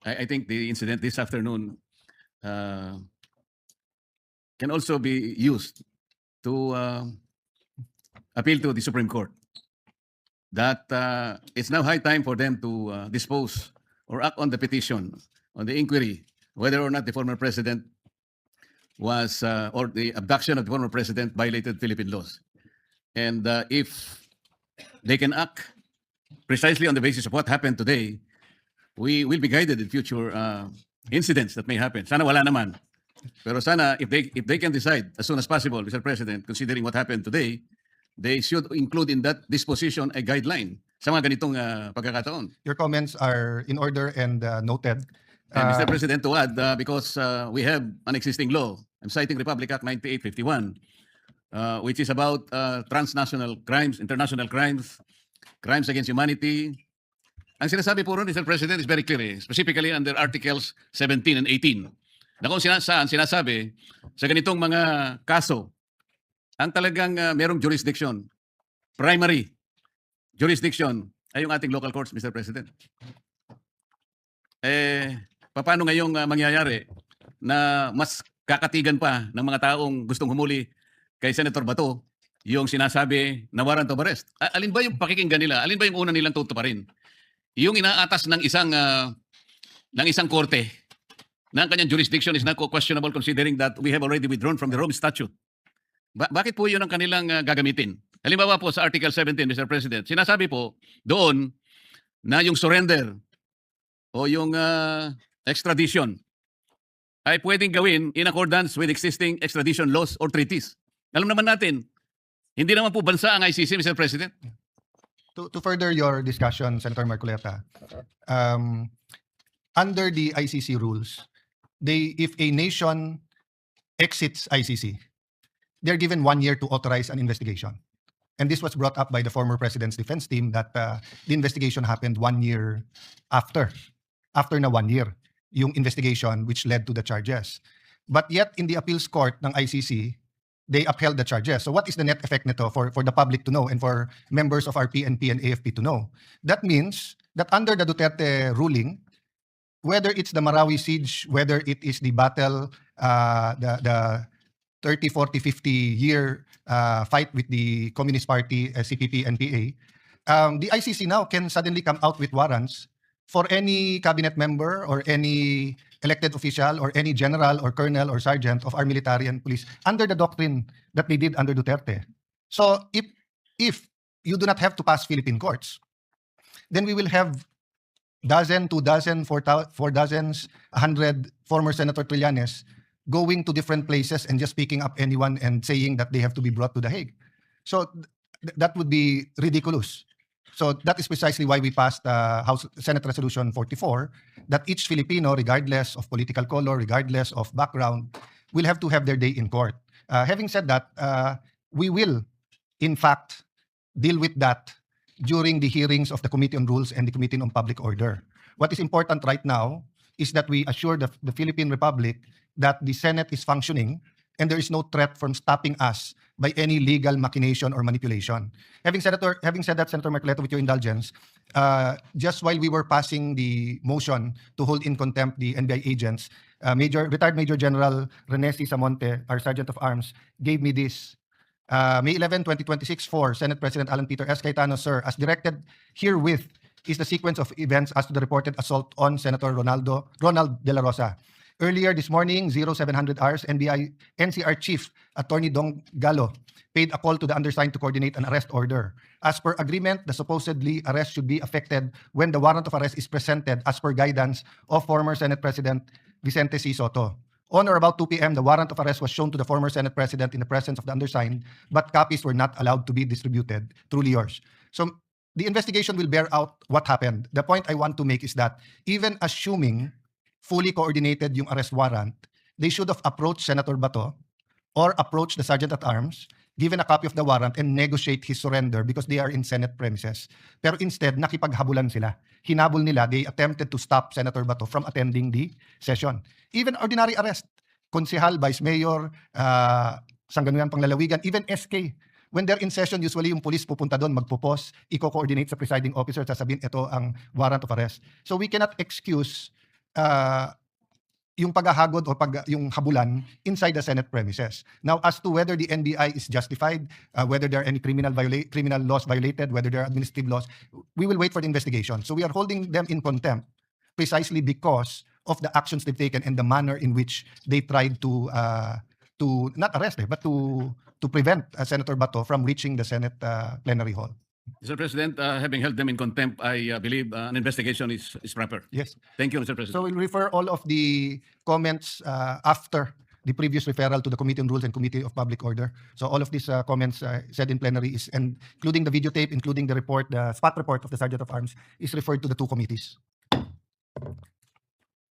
I think the incident this afternoon uh, can also be used to appeal to the Supreme Court that it's now high time for them to dispose or act on the petition, on the inquiry, whether or not the former president was, or the abduction of the former president violated Philippine laws. And if they can act precisely on the basis of what happened today, we will be guided in future incidents that may happen. Sana wala naman. Pero sana if they can decide as soon as possible, Mr. President, considering what happened today, they should include in that disposition a guideline sa mga ganitong pagkakataon. Your comments are in order and noted. And Mr. President, to add, because we have an existing law, I'm citing Republic Act 9851, which is about transnational crimes, international crimes, crimes against humanity. Ang sinasabi po ron, Mr. President, is very clear, specifically under Articles 17 and 18. Na kung saan sinasabi, sa ganitong mga kaso, ang talagang merong jurisdiction, primary jurisdiction, ay yung ating local courts, Mr. President. Paano ngayong mangyayari na mas kakatigan pa ng mga taong gustong humuli kay Senator Bato yung sinasabi na warrant of arrest? Alin ba yung pakikinggan nila? Alin ba yung una nilang tutuparin? Yung inaatas ng isang korte na ang kanyang jurisdiction is not questionable considering that we have already withdrawn from the Rome Statute. Bakit po yun ang kanilang gagamitin? Halimbawa po sa Article 17, Mr. President, sinasabi po doon na yung surrender o yung extradition ay pwedeng gawin in accordance with existing extradition laws or treaties. Alam naman natin, hindi naman po bansa ang ICC, Mr. President. To further your discussion, Senator Marcoleta, under the ICC rules, if a nation exits ICC, they're given 1 year to authorize an investigation. And this was brought up by the former president's defense team that the investigation happened 1 year after na 1 year, yung investigation which led to the charges. But yet, in the appeals court ng ICC, they upheld the charges. So what is the net effect nito for the public to know and for members of our PNP and AFP to know? That means that under the Duterte ruling, whether it's the Marawi siege, whether it is the battle, the 30, 40, 50-year fight with the Communist Party, CPP, and PA, the ICC now can suddenly come out with warrants for any cabinet member or any elected official or any general or colonel or sergeant of our military and police under the doctrine that they did under Duterte. So if you do not have to pass Philippine courts, then we will have dozen, 2 dozen, 4 dozens, 100 former Senator Trillanes going to different places and just picking up anyone and saying that they have to be brought to The Hague. So that would be ridiculous. So that is precisely why we passed House Senate Resolution 44, that each Filipino, regardless of political color, regardless of background, will have to have their day in court. Having said that, we will, in fact, deal with that during the hearings of the Committee on Rules and the Committee on Public Order. What is important right now is that we assure the Philippine Republic that the Senate is functioning and there is no threat from stopping us by any legal machination or manipulation. Having said that, Senator Marcoleta, with your indulgence, just while we were passing the motion to hold in contempt the NBI agents, retired Major General Rene C. Samonte, our Sergeant of Arms, gave me this. May 11, 2026, for Senate President Alan Peter S. Cayetano, sir, as directed herewith is the sequence of events as to the reported assault on Senator Ronald De La Rosa. Earlier this morning, 0700 hours, NCR Chief Attorney Dong Gallo paid a call to the undersigned to coordinate an arrest order. As per agreement, the supposedly arrest should be effected when the warrant of arrest is presented as per guidance of former Senate President Vicente C. Soto. On or about 2 p.m., the warrant of arrest was shown to the former Senate President in the presence of the undersigned, but copies were not allowed to be distributed. Truly yours. So the investigation will bear out what happened. The point I want to make is that even assuming fully coordinated yung arrest warrant, they should have approached Senator Bato or approached the Sergeant at Arms, given a copy of the warrant, and negotiate his surrender because they are in Senate premises. Pero instead, nakipaghabulan sila. Hinabol nila, they attempted to stop Senator Bato from attending the session. Even ordinary arrest, konsehal, vice mayor, Sangguniang Panglalawigan, even SK. When they're in session, usually yung police pupunta doon, magpupos, i-coordinate sa presiding officer, sasabihin, ito ang warrant of arrest. So we cannot excuse yung paghahagod o yung habulan inside the Senate premises. Now, as to whether the NBI is justified, whether there are any criminal laws violated, whether there are administrative laws, we will wait for the investigation. So we are holding them in contempt precisely because of the actions they've taken and the manner in which they tried to not arrest but to prevent Senator Bato from reaching the Senate plenary hall. Mr. President, having held them in contempt, I believe an investigation is proper. Yes. Thank you, Mr. President. So we'll refer all of the comments after the previous referral to the Committee on Rules and Committee of Public Order. So all of these comments said in plenary is, and including the videotape, including the report, the spot report of the Sergeant of Arms, is referred to the two committees.